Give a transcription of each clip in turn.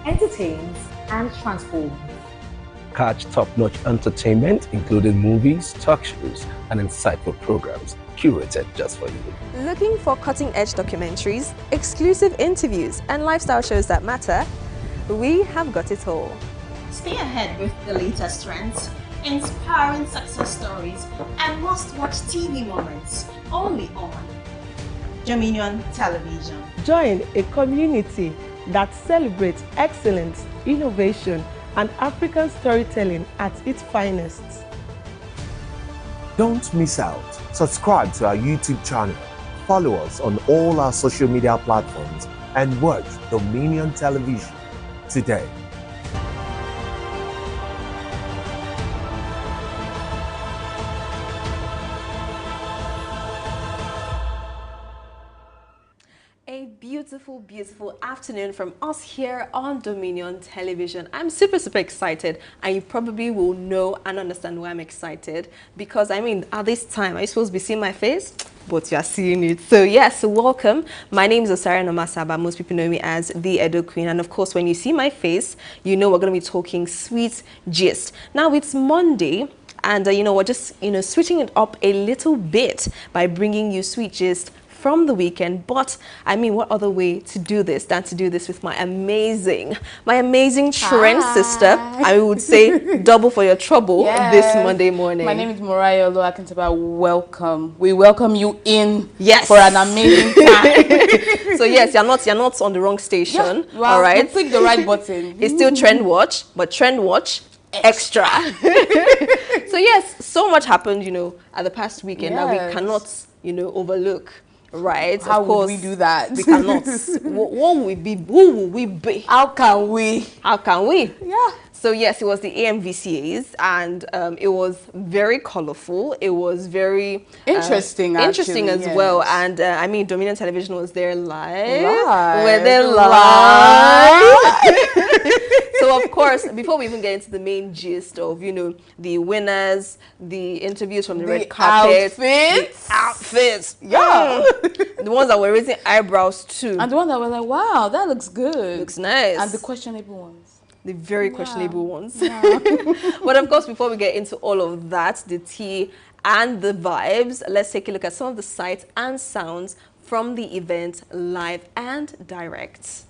entertains, and transforms. Catch top-notch entertainment, including movies, talk shows, and insightful programs curated just for you. Looking for cutting-edge documentaries, exclusive interviews, and lifestyle shows that matter? We have got it all. Stay ahead with the latest trends, inspiring success stories, and must-watch TV moments only on Dominion Television. Join a community that celebrates excellence, innovation, and African storytelling at its finest. Don't miss out. Subscribe to our YouTube channel, follow us on all our social media platforms, and watch Dominion Television today. A beautiful, beautiful afternoon from us here on Dominion Television. I'm super excited, and you probably will know and understand why I'm excited, because I mean, at this time, are you supposed to be seeing my face? But you're seeing it. So yes, welcome. My name is Osara Nomasaba. Most people know me as the Edo Queen, and of course, when you see my face, you know we're going to be talking sweet gist. Now it's Monday, and we're just switching it up a little bit by bringing you sweet gist from the weekend. But I mean, what other way to do this than to do this with my amazing trend sister? I would say double for your trouble this Monday morning. My name is Mariah Oluwakintaba. Welcome. We welcome you in for an amazing time. So yes, you're not on the wrong station. Yeah, all right, click the right button. It's still Trendwatch, but Trendwatch Extra. So yes, so much happened, at the past weekend that we cannot, overlook. Right, how of course, would we do that? We cannot. What will we be? Who will we be? How can we? How can we? Yeah. So yes, it was the AMVCAs, and it was very colorful. It was very interesting, interesting as well. And I mean, Dominion Television was there live. We're there live. So of course, before we even get into the main gist of the winners, the interviews from the red carpet, outfits, the ones that were raising eyebrows too, and the ones that were like, wow, that looks good, looks nice, and the questionable ones. The very questionable ones. But of course, before we get into all of that, the tea and the vibes, let's take a look at some of the sights and sounds from the event live and direct.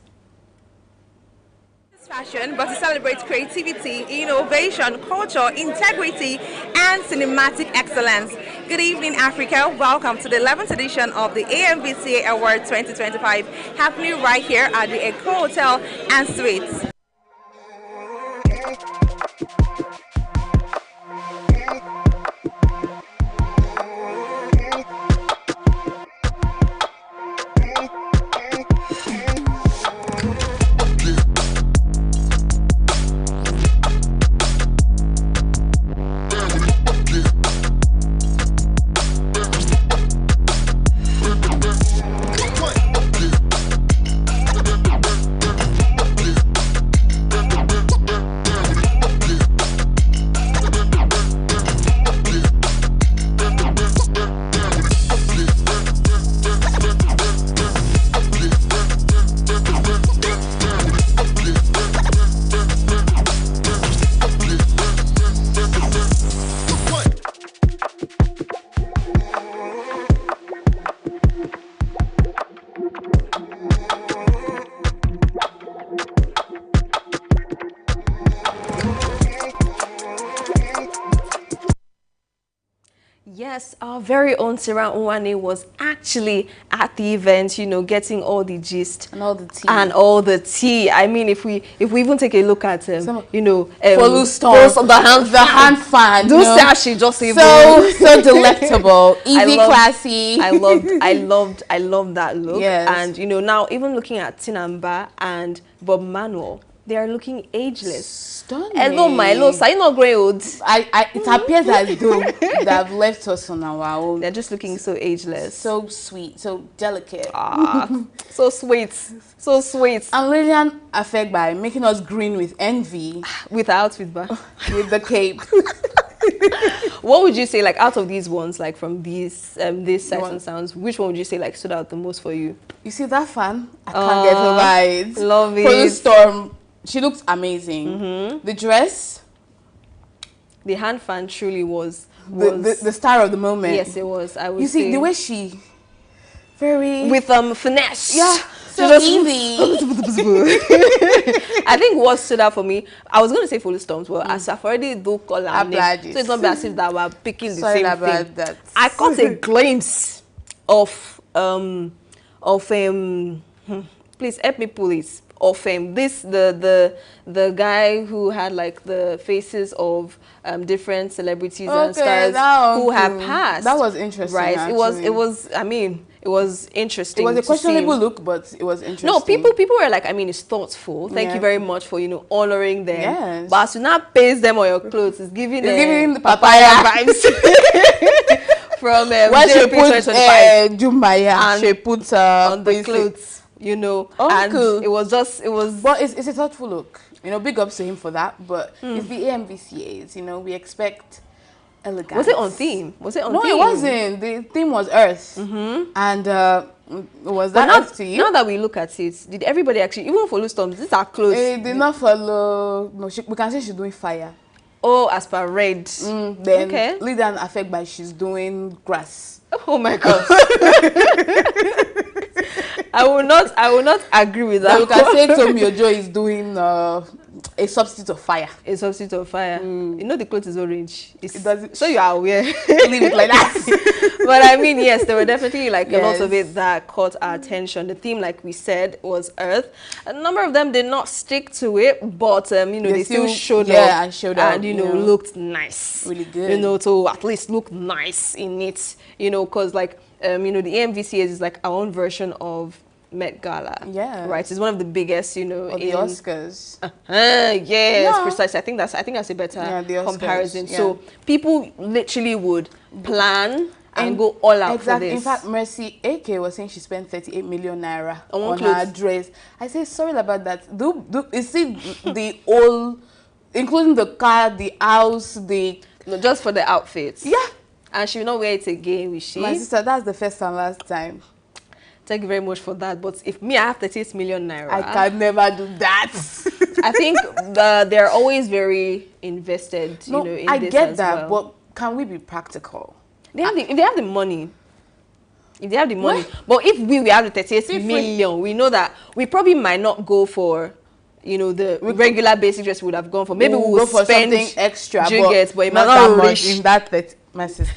Fashion, but to celebrate creativity, innovation, culture, integrity, and cinematic excellence. Good evening, Africa. Welcome to the 11th edition of the AMVCA Award 2025, happening right here at the Eco Hotel and Suites. Yes, our very own Sarah Nwane was actually at the event, getting all the gist and all the tea. I mean, if we even take a look at Follow Storm, the hand fan. Do say how she just so delectable, easy, classy. I loved that look. Yes. And now even looking at Tinamba and Bob Manuel, they are looking ageless. Stunning. Hello, Milo. So are you not growing old? It appears as though they have left us on our own. They're just looking so ageless. So sweet, so delicate. So sweet. So sweet. And Lillian affected by making us green with envy. With the outfit, with the cape. What would you say, like, out of these ones, like from these sights and sounds, which one would you say like stood out the most for you? You see that fan? I can't get over it. Love it. Police Storm she looked amazing. The dress, the hand fan truly was the star of the moment. Yes, it was. I would You see say. the way she very with finesse. Yeah, so easy. I think what stood out for me, I was going to say full storms, well, as I've already do call her name, so it's not be as if that we're picking the Sorry same about thing. that. I caught a glimpse of please help me pull it, of the guy who had like the faces of different celebrities and stars who have passed. That was interesting, right? Actually. It was. I mean, it was interesting. It was a questionable look, but it was interesting. No, people were like, I mean, it's thoughtful. Thank you very much for honoring them. Yes. But as you not paste them on your clothes, it's giving the papaya vibes. From when she put Jumaya, she put on the clothes. Uncle. And it was. But it's a thoughtful look. Big ups to him for that. But it's the AMVCAs. We expect elegance. Was it on theme? No, it wasn't. The theme was Earth. And was that Earth to you? Now that we look at it, did everybody actually, even follow storms? These are clothes. It did not follow. No, we can say she's doing fire. Oh, as per red. Then lead and affect by she's doing grass. Oh my God. I will not agree with that. You can say Tommy Ojo is doing a substitute of fire. A substitute of fire. The cloth is orange. It doesn't. So you are aware. Leave it like that. But I mean, yes, there were definitely like a lot of it that caught our attention. The theme, like we said, was Earth. A number of them did not stick to it, but they still showed up and looked nice. Really good. To at least look nice in it. Because like the AMVCAs is like our own version of Met Gala. Yeah. Right. It's one of the biggest, or the Oscars. Yes, precisely. I think that's a better comparison. Yeah. So people literally would plan and go all out for this. In fact, Mercy AK was saying she spent 38 million naira on clothes. her dress. I say sorry about that. Is it the whole, including the car, the house, just for the outfits? Yeah. And she will not wear it again, will she? My sister, that's the first and last time. Thank you very much for that. But if I have 38 million naira, I can never do that. I think they're always very invested. In this I get that, well. but can we be practical? If they have the money. But if we have the 38 million, we know that we probably might not go for the regular basic dress we would have gone for. Maybe we'll go for spend something extra, but it might not not reach in that my sister.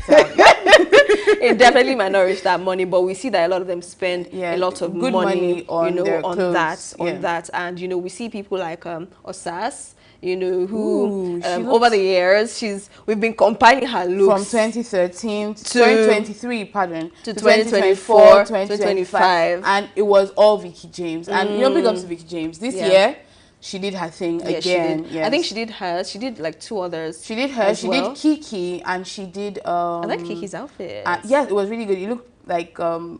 It definitely might not reach that money, but we see that a lot of them spend a lot of good money on their clothes. that. And we see people like Osas, who over the years we've been compiling her looks from 2013 to 2023, pardon, to 2024, 2025, and it was all Vicky James. And big ups to Vicky James. This year she did her thing again. She did. Yes. I think she did hers. She did like 2 others. She did hers. She did Kiki, and she did. I like Kiki's outfit. Yes, it was really good. You look like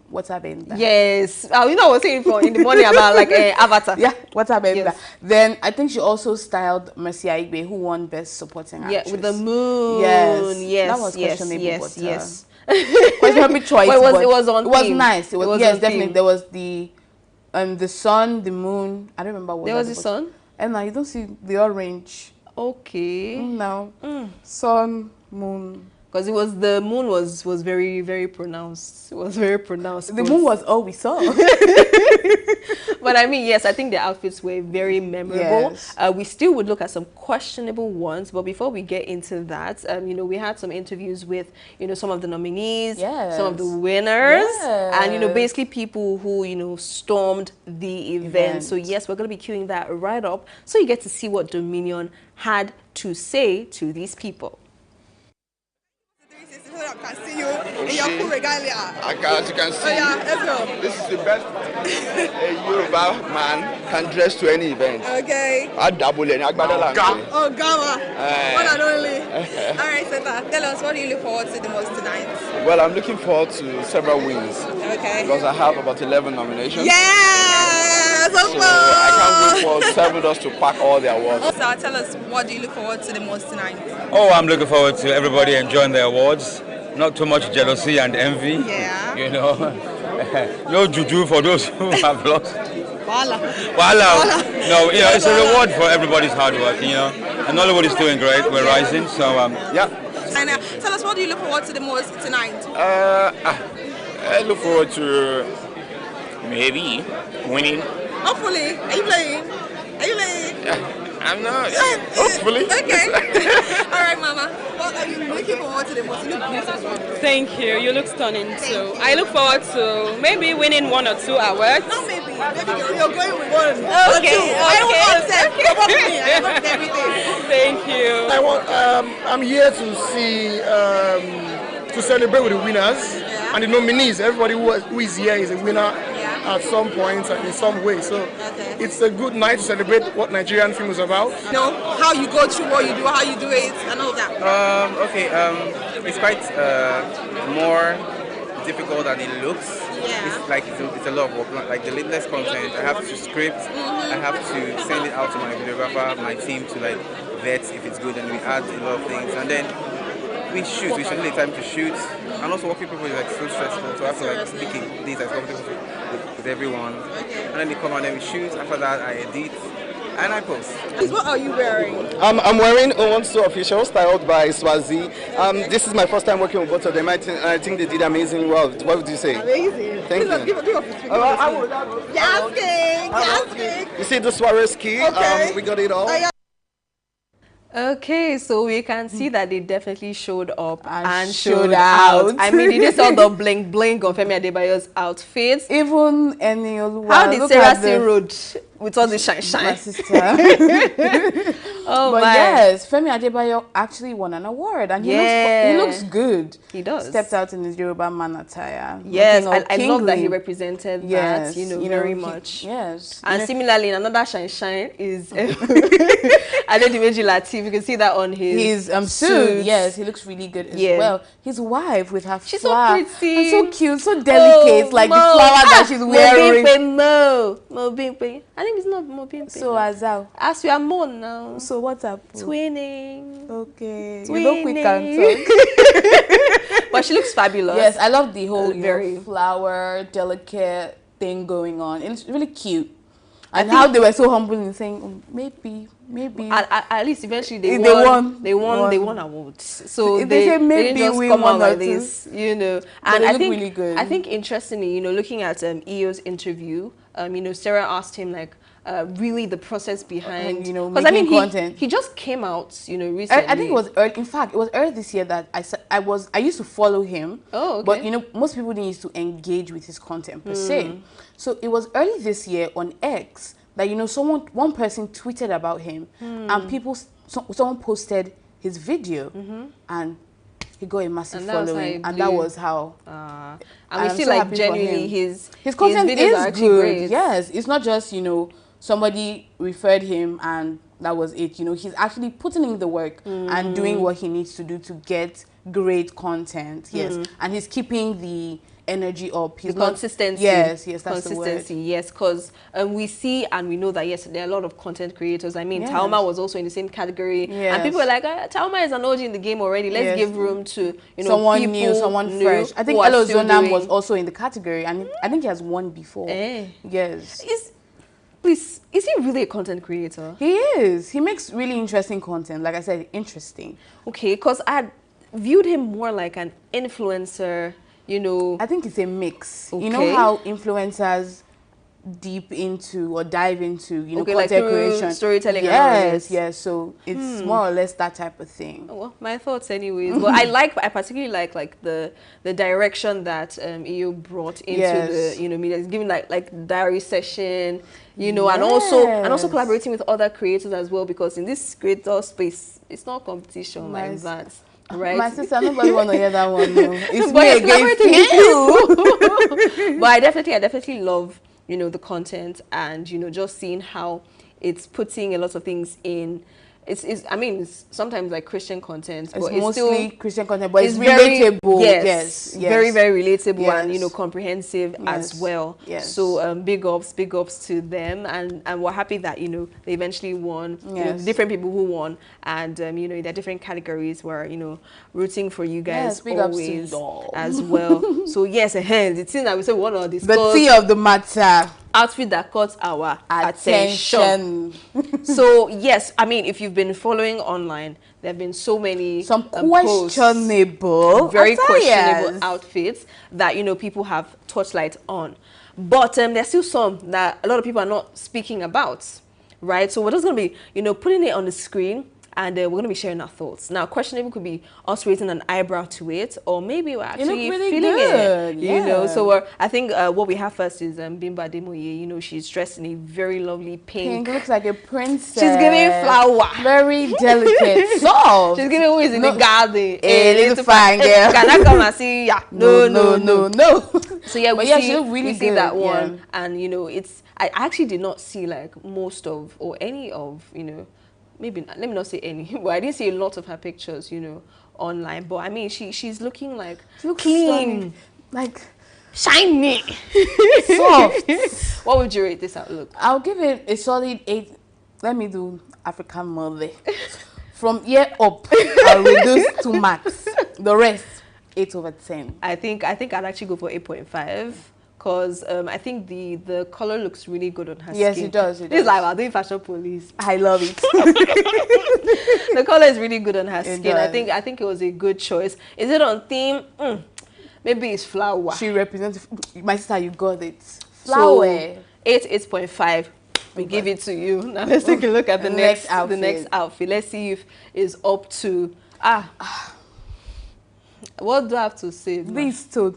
what's happening? Yes, I was saying in the morning about like Avatar. Yeah, what's happening? Then I think she also styled Mercy Aigbe, who won Best Supporting Actress. Yeah, with the moon. Yes, that was questionable. Yes. Questionable choice. It was on. It was nice. It was definitely. Theme. There was the sun, the moon. I don't remember what. There was the sun. And now you don't see the orange. Okay. No. Sun, moon. Because the moon was very, very pronounced. It was very pronounced. The moon was all we saw. But I mean, yes, I think the outfits were very memorable. Yes. We still would look at some questionable ones, but before we get into that, we had some interviews with, some of the nominees, some of the winners, and, basically people who, stormed the event. So yes, we're going to be queuing that right up so you get to see what Dominion had to say to these people. So that I can see you in your full regalia. As you can see, let's go. This is the best a Yoruba man can dress to any event. Okay. I double it. Oh, Gama. One and only. All right, Seta, tell us, what do you look forward to the most tonight? Well, I'm looking forward to several wins. Okay. Because I have about 11 nominations. Yes! So I can't wait for 7 of us to pack all the awards. So tell us, what do you look forward to the most tonight? Oh, I'm looking forward to everybody enjoying the awards. Not too much jealousy and envy. Yeah. No juju for those who have lost. Voila. No, it's a reward for everybody's hard work, And Nollywood is doing great. We're rising, so yeah. And tell us, what do you look forward to the most tonight? I look forward to maybe winning. Hopefully. Are you playing? I'm not. Hopefully. Okay. All right, Mama. What are you looking forward to the most? You look beautiful. Thank you. You look stunning too. I look forward to maybe winning 1 or 2 awards. No, maybe. You're going with 1 Okay. or 2. I don't want to say. I want everything. Thank you. I'm here to see, to celebrate with the winners and the nominees. Everybody who is here is a winner at some point and in some way. So it's a good night to celebrate what Nigerian film is about. How you go through what you do, how you do it, and all that. It's quite more difficult than it looks. It's a lot of work. Like the latest content, I have to script, I have to send it out to my videographer, my team to vet if it's good, and we add a lot of things, and then we shoot. We schedule a time to shoot, and also working with people is so stressful. So I have to speak in things as comfortable with everyone, and then they come and then we shoot. After that, I edit. And I post. What are you wearing? I'm wearing Owansu Official, styled by Swazi. This is my first time working with both of them. I think they did amazing well. What would you say? Amazing. Thank you. I would. Yes. You see the Swarovski? Okay. We got it all. Okay, so we can see that they definitely showed up and showed out. I mean, did you saw the bling bling of Femi Adebayo's outfits? Even Eniola. How did Sarah see road with all the shine? My sister. Oh, but my. yes, Femi Adebayo actually won an award, and he looks good. He does. Stepped out in his Yoruba man attire. Yes, I love that he represented yes, that, very much. Yes. And similarly, another shine is Adedimeji Lateef. You can see that on his suit. Yes, he looks really good as well. His wife with her she's flower. so pretty. And so cute, so delicate, like the flower that she's wearing. Mobimpe. I think it's not Mobimpe. So Azal. As we are more now. So what's up? Twinning. Okay. Twinning. You know we can talk. But she looks fabulous. Yes, I love the whole very flower, delicate thing going on. It's really cute. And how they were so humble in saying, maybe. At least eventually they won awards. So they say maybe didn't just we come out won like this, And I think really good. I think interestingly, looking at EO's interview, Sarah asked him really the process behind because I mean content. He just came out recently. I think it was early. In fact, it was early this year that I used to follow him. Oh, okay. But most people didn't used to engage with his content per se. So it was early this year on X that one person tweeted about him and someone posted his video and he got a massive following, and that was how. And we see genuinely his content his videos is are actually good. great. Yes, it's not just somebody referred him and that was it. He's actually putting in the work and doing what he needs to do to get great content. Yes, and he's keeping the energy up. He's not consistency. Yes, that's consistency. the word. Yes, because we see and we know that there are a lot of content creators. I mean, Talma was also in the same category, and people were like, Talma is an OG in the game already. Let's give room to someone new, someone fresh. I think Elo Zonam was also in the category, and I think he has won before. Yes. Is he really a content creator? He is. He makes really interesting content. Like I said, interesting. Okay, because I viewed him more like an influencer. I think it's a mix. Okay. You know how influencers deep into or dive into, content like creation, storytelling. Yes. So it's more or less that type of thing. Well, my thoughts, anyways. But I particularly like the direction that EO brought into the media. It's giving like diary session, and also collaborating with other creators as well, because in this creator space, it's not competition like that. Right. My sister, nobody want to hear that one. No. It's but me against you. But I definitely love the content and just seeing how it's putting a lot of things in. It's sometimes like Christian content, but it's mostly still Christian content, but it's relatable. Yes. Very, very relatable and comprehensive as well. Yes. So big ups to them, and we're happy that they eventually won. Different people who won, and there are different categories where rooting for you guys always as well. So yes, the thing that we say we want to discuss. The tea of the matter. outfit that caught our attention. So yes, I mean, if you've been following online, there have been so many questionable, very questionable outfits that, you know, people have torchlight on. But there's still some that a lot of people are not speaking about, right? So we're just going to be, you know, putting it on the screen, and we're going to be sharing our thoughts. Now, questionable could be us raising an eyebrow to it, or maybe we're actually really feeling good. it. You know, so I think what we have first is Bimba Ademoye. You know, she's dressed in a very lovely pink. Looks like a princess. She's giving flower. Very delicate. Soft. She's giving who is in the garden. A little fine girl. Can I come and see? Yeah. No. So yeah, we she looked really see that one, and you know, I actually did not see like most of or any of, you know, maybe let me not say any, but I didn't see a lot of her pictures, you know, online. But I mean, she's looking like clean, like shiny, soft. What would you rate this outlook? I'll give it a solid 8. Let me do African mother. From here up, I'll reduce to max. The rest, 8/10. I think I'd actually go for 8.5. Because I think the color looks really good on her skin. Yes, it does. It's like we're doing fashion police. I love it. The color is really good on her skin. I think it was a good choice. Is it on theme? Maybe it's flower. She represents my sister. You got it. Flower. So, 8.5. We give it to you. Now let's take a look at the next outfit. Let's see if it's up to what do I have to say? This stone.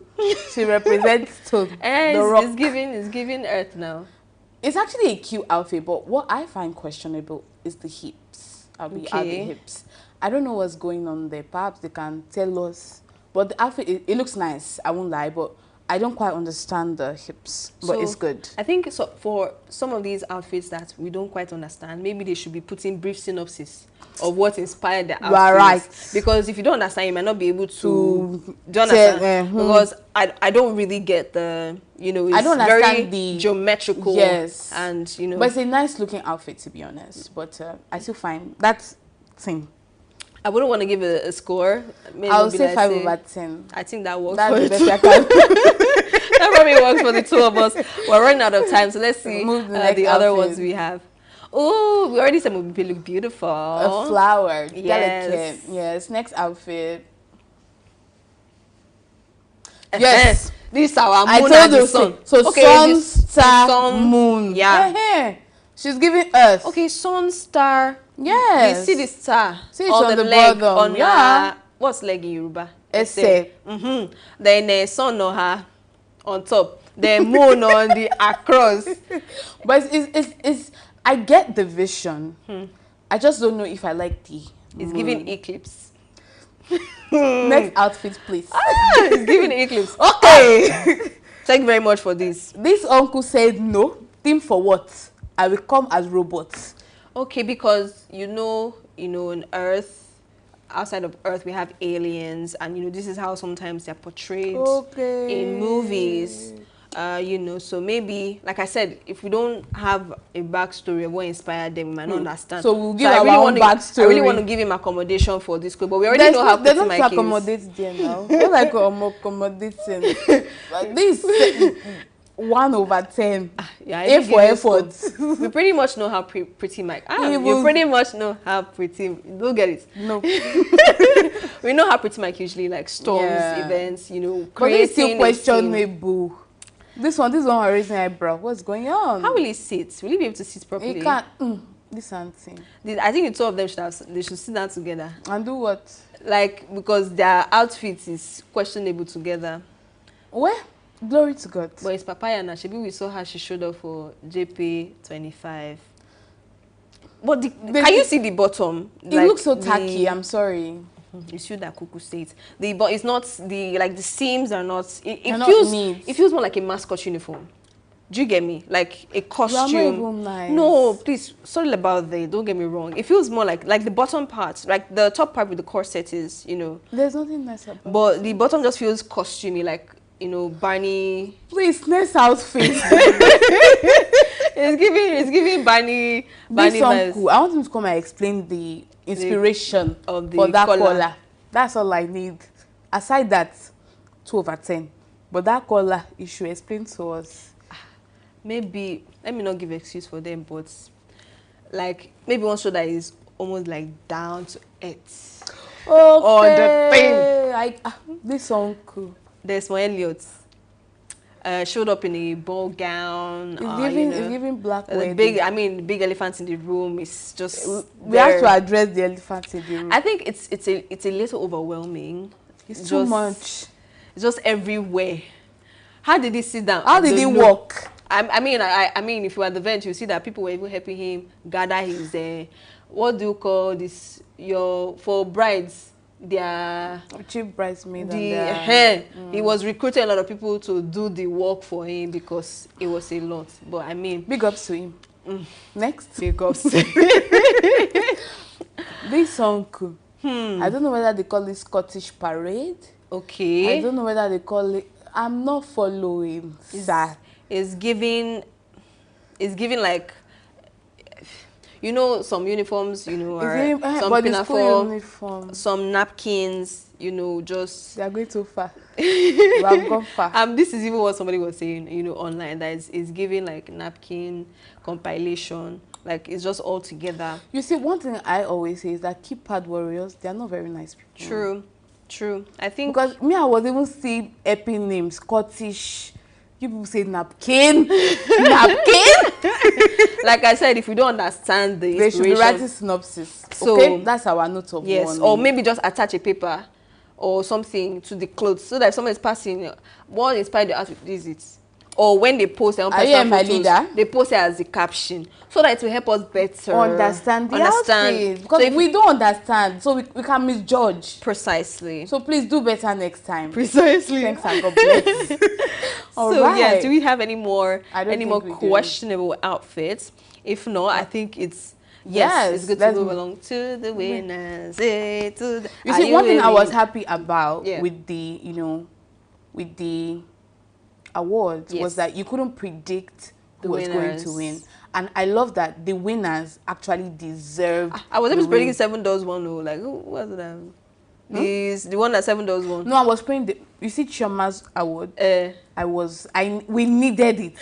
She represents stone. The rock. It's giving earth now. It's actually a cute outfit, but what I find questionable is the hips. Are the hips? I don't know what's going on there. Perhaps they can tell us. But the outfit, it looks nice. I won't lie, but I don't quite understand the hips. But So, it's good. I think so for some of these outfits that we don't quite understand, maybe they should be putting brief synopsis of what inspired the outfits. Right. Because if you don't understand, you might not be able to do you understand? Because I don't really get the, you know, it's I don't very understand the geometrical. Yes. And, you know. But it's a nice looking outfit, to be honest. But I still find that thing. I wouldn't want to give it a score. Maybe I'll say like 5/10. I think that works That's for the the best two. I can. That probably works for the two of us. We're running out of time, so let's see the other outfit. ones we have. Oh, we already said we look beautiful. A flower, Yes. delicate. Yes. Next outfit. Yes. This is our moon I told and you the sun. so. Okay, Sun, this star, sun, moon. Yeah. She's giving us. Okay, sun, star. Yes. You see the star. See it on on the the leg. bottom. On Yeah. what's leg in Yoruba? Ese. Then sun on her on top. The moon on the across. But it's I get the vision. I just don't know if I like the It's giving eclipse. Next outfit, please. It's giving eclipse. Okay. Thank you very much for this. This uncle said no. Theme for what? I will come as robots. Okay, because you know, in Earth, outside of Earth, we have aliens, and you know, this is how sometimes they're portrayed in movies. You know, so maybe, like I said, if we don't have a backstory of what inspired them, we might not understand. So we'll give our own backstory. I really want to give him accommodation for this club, but we already know how pretty Mike is. They don't accommodate there now. They like accommodating. Like this 1/10. Yeah, A for effort. We pretty much know how pretty Mike. You pretty much know how pretty. Don't get it. No. We know how pretty Mike usually like storms, events. You know, but it's still creating questionable. This one are raising eyebrow. What's going on? How will he sit? Will he be able to sit properly? He can't. This thing. I think the two of them should sit down together. And do what? Like, because their outfit is questionable together. Where? Glory to God. But it's papaya now. Maybe we saw how she showed up for JP25. But can you see the bottom? It looks so tacky. I'm sorry. It's you that Kuku states. But it's not the seams are not. It not feels neat. It feels more like a mascot uniform. Do you get me? Like a costume. You're not even nice. No, please. Sorry about that. Don't get me wrong. It feels more like the bottom part, like the top part with the corset is, you know. There's nothing nice about it. But the bottom just feels costumey, like, you know, Barney. Please, next outfit. It's giving Barney. This uncle, I want him to come and explain the inspiration of the for that color. color. That's all I need. Aside that, 2/10. But that color, you should explain to us. maybe, let me not give excuse for them, but like maybe one show that is almost like down to earth. Okay. Or the thing. Like this song cool. There's Mo Elliott. Showed up in a ball gown. It's giving black wedding. Big elephant in the room. It's just we have to address the elephant in the room. I think it's a little overwhelming. It's too much. It's just everywhere. How did he sit down? How did he walk? I mean, if you were at the event, you see that people were even helping him gather his what do you call this? For brides. Their chief bridesmaid. He was recruiting a lot of people to do the work for him because it was a lot. But I mean, big ups to him. Next, big ups. This song cool. I don't know whether they call it Scottish Parade. Okay. I don't know whether they call it. I'm not following. It's giving like, you know, some uniforms, you know, some pinafore, some napkins, you know, just... They are going too far. We have gone far. This is even what somebody was saying, you know, online, that is giving like napkin compilation. Like, it's just all together. You see, one thing I always say is that keypad warriors, they are not very nice people. True. I think... Because me, I was even seeing epic names, Scottish... You people say napkin. Napkin? Like I said, if you don't understand the they should be writing synopsis. So, okay? That's our note of warning. Or maybe just attach a paper or something to the clothes so that if someone is passing, one inspired the outfit, this is it. Or when they post their own personal photos, they post it as a caption so that it will help us better understand the outfit. Because so we don't understand, so we can misjudge. Precisely. So please do better next time. Precisely. Thanks and God bless. Yeah, do we have any more questionable outfits? If not, I think it's it's good to move along to the winners. You see, one thing I was happy about with the with the awards was that you couldn't predict who was going to win, and I love that the winners actually deserve. I was able to predict 7 Doors won. Like, who was it? The one that 7 Doors won. No, I was praying. You see Chioma's award. We needed it.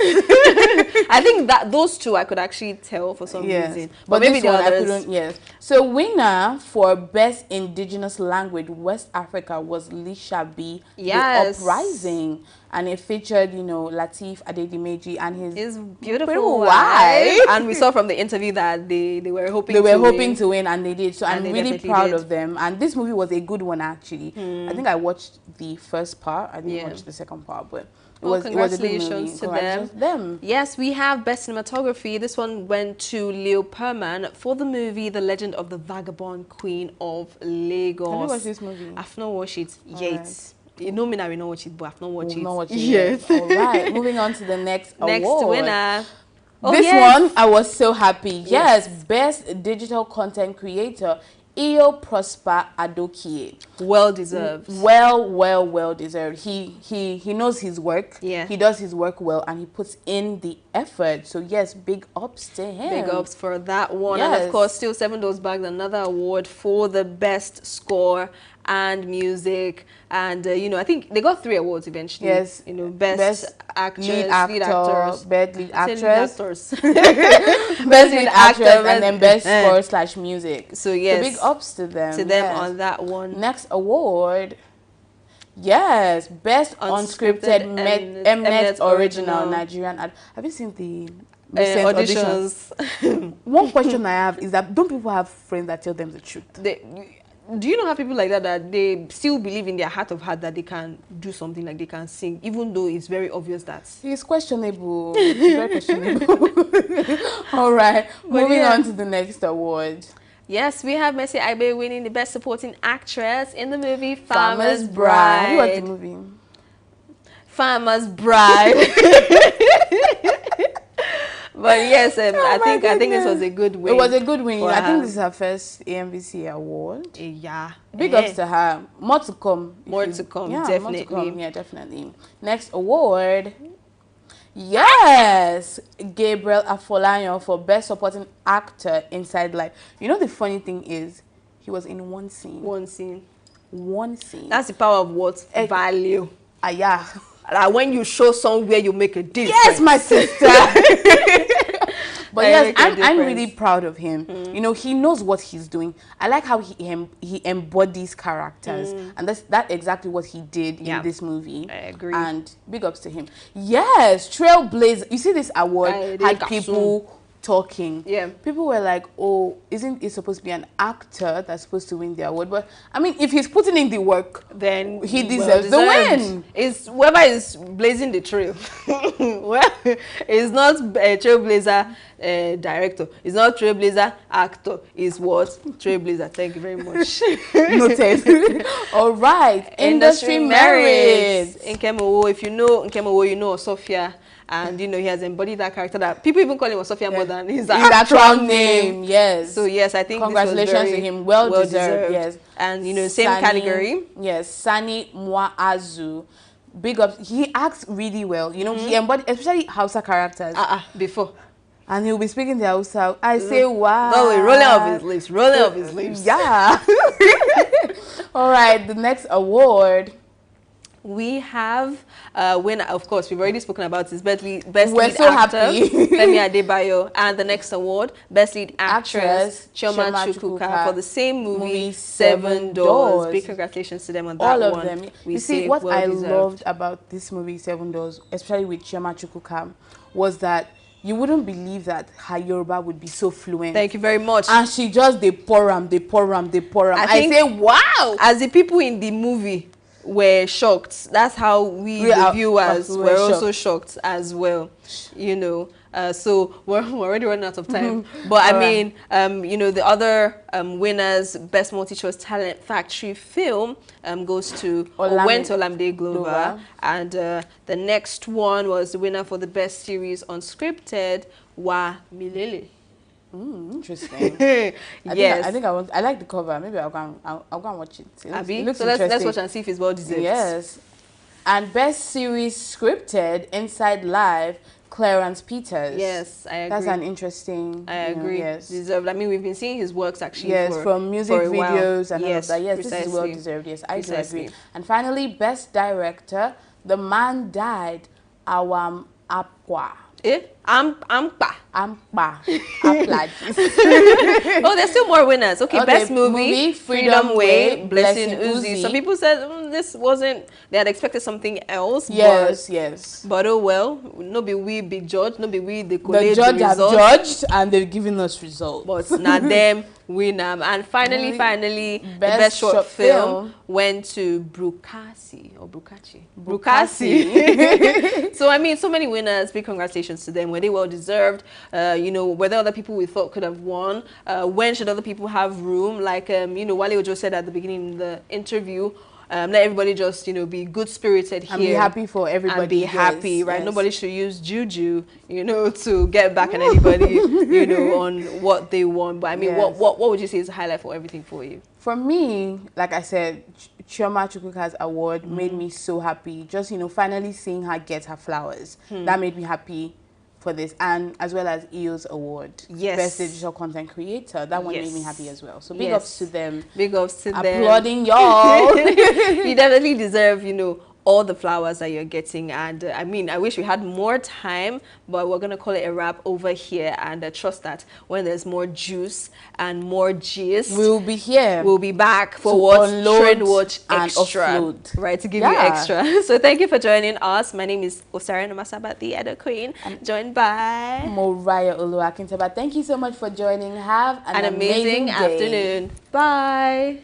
I think that those two I could actually tell for some reason. But maybe the others. I couldn't. Yes. So winner for Best Indigenous Language West Africa was Lisha B. The Uprising, and it featured Lateef Adedimeji and his beautiful wife. And we saw from the interview that they were hoping to win, and they did. So I'm really proud of them. And this movie was a good one actually. I think I watched the first part. I didn't watch the second part, but congratulations to them. Yes, we have Best Cinematography. This one went to Leo Perman for the movie The Legend of the Vagabond Queen of Lagos. Have you watched this movie? I've not watched it yet. You know me, I will not watch it, but I've not watched it. Yes. All right. Moving on to the next award. Winner. This one, I was so happy. Yes, Best Digital Content Creator. Iyo Prosper Adokie. Well deserved. Well deserved. He knows his work. Yeah. He does his work well, and he puts in the effort. So yes, big ups to him. Big ups for that one. Yes. And of course, still 7 Doors bagged another award for the best score and music. And I think they got 3 awards eventually. Yes. Best actress, lead actors, best lead actress, best lead actress, and then best score / music. So yes, big ups to them. On that one. Next award. Yes, best unscripted Mnet original Nigerian. Have you seen the auditions? One question I have is that don't people have friends that tell them the truth? Do you not have people like that they still believe in their heart of heart that they can do something, like they can sing, even though it's very obvious that it's questionable? It's very questionable. All right, moving on to the next award. Yes, we have Mercy Aigbe winning the Best Supporting Actress in the movie Farmer's Bride. Who was the movie? Farmer's Bride. But yes, I think this was a good win. It was a good win. I think this is her first AMVCA award. Yeah. Big ups to her. More to come. Definitely. More to come. Yeah, definitely. Next award. Yes, Gabriel Afolayan for Best Supporting Actor Inside Life. You know the funny thing is, he was in one scene. One scene. One scene. That's the power of what? Value. Yeah. when you show somewhere, you make a difference. Yes, my sister. But yes, I'm really proud of him. You know, he knows what he's doing. I like how he embodies characters, and that's exactly what he did in this movie. I agree. And big ups to him. Yes, Trailblazer. You see, this award had people talking. Yeah, people were like, "Oh, isn't it supposed to be an actor that's supposed to win the award?" But I mean, if he's putting in the work, then he deserves the win. It's whoever is blazing the trail. Well, it's not a Trailblazer director. It's not Trailblazer actor. It's what? Trailblazer. Thank you very much. Noted. All right. Industry merits. Nkemowo. If you know Nkemowo, you know Sophia. And you know, he has embodied that character that people even call him Sophia more than his actual name. Yes. So yes, I think congratulations to him. Well deserved. Yes. And you know, same category. Yes, Sani Mwazu. Big ups. He acts really well. You know, he embodied, especially Hausa characters. Before. And he'll be speaking the Hausa. I say, wow. No, rolling off his lips. Rolling off his lips. Yeah. All right. The next award. We have winner, of course, we've already spoken about this, best lead actor, happy. Femi Adebayo, and the next award, best lead actress, Chioma Chukwuka, for the same movie, Seven Doors. Big congratulations to them on that one. All of them. You see, what I loved about this movie, Seven Doors, especially with Chioma Chukwuka, was that you wouldn't believe that her Yoruba would be so fluent. Thank you very much. And she just, they pour them. I say, wow. As the people in the movie were shocked. That's how the viewers were also shocked as well. You know, so we're already running out of time. But I mean, you know, the other winners, Best Multi-Choice Talent Factory Film goes to went to Olamide Glover, and the next one was the winner for the Best Series Unscripted, Wa Milele. Interesting. Yes. I like the cover. Maybe I'll go and watch it. It looks so let's watch and see if it's well deserved. Yes. And Best Series Scripted, Inside Live, Clarence Peters. Yes, I agree. That's an interesting. I agree. Yes. Deserved. I mean, we've been seeing his works actually. Yes, from music videos and all of that. Yes, precisely. this is well deserved. Yes, I do agree. And finally, Best Director, The Man Died, Awam Apwa. Ampa. Applaudis. Oh, there's still more winners. Okay, Best Movie, Freedom Way, Blessing Uzi. Some people said this wasn't, they had expected something else. Yes. But oh well, no be we big judge, no be we the judge have judged and they've given us results. But not them win them. And finally, the best short film went to Brukasi or Brukachi. So I mean, so many winners. Big congratulations to them. Were they well deserved? You know, were there other people we thought could have won? When should other people have room? Like you know, Wale Ojo said at the beginning of the interview. Let everybody just, you know, be good-spirited here. And be happy for everybody. And be happy, right? Yes. Nobody should use juju, you know, to get back at anybody, you know, on what they want. But I mean, what would you say is a highlight for everything for you? For me, like I said, Chioma Chukwuka's award made me so happy. Just, you know, finally seeing her get her flowers. That made me happy for this, and as well as EO's award, Best Digital Content Creator. That one made me happy as well. So big ups to them. Big ups to them. Applauding y'all. You definitely deserve, you know, all the flowers that you're getting. And I mean, I wish we had more time, but we're going to call it a wrap over here. And trust that when there's more juice and more gist, we'll be here. We'll be back for what Trendwatch Extra, right? To give you extra. So thank you for joining us. My name is Osara Nomasaba, the Edo Queen, joined by Moriah Oluwakintaba. Thank you so much for joining. Have an amazing afternoon. Bye.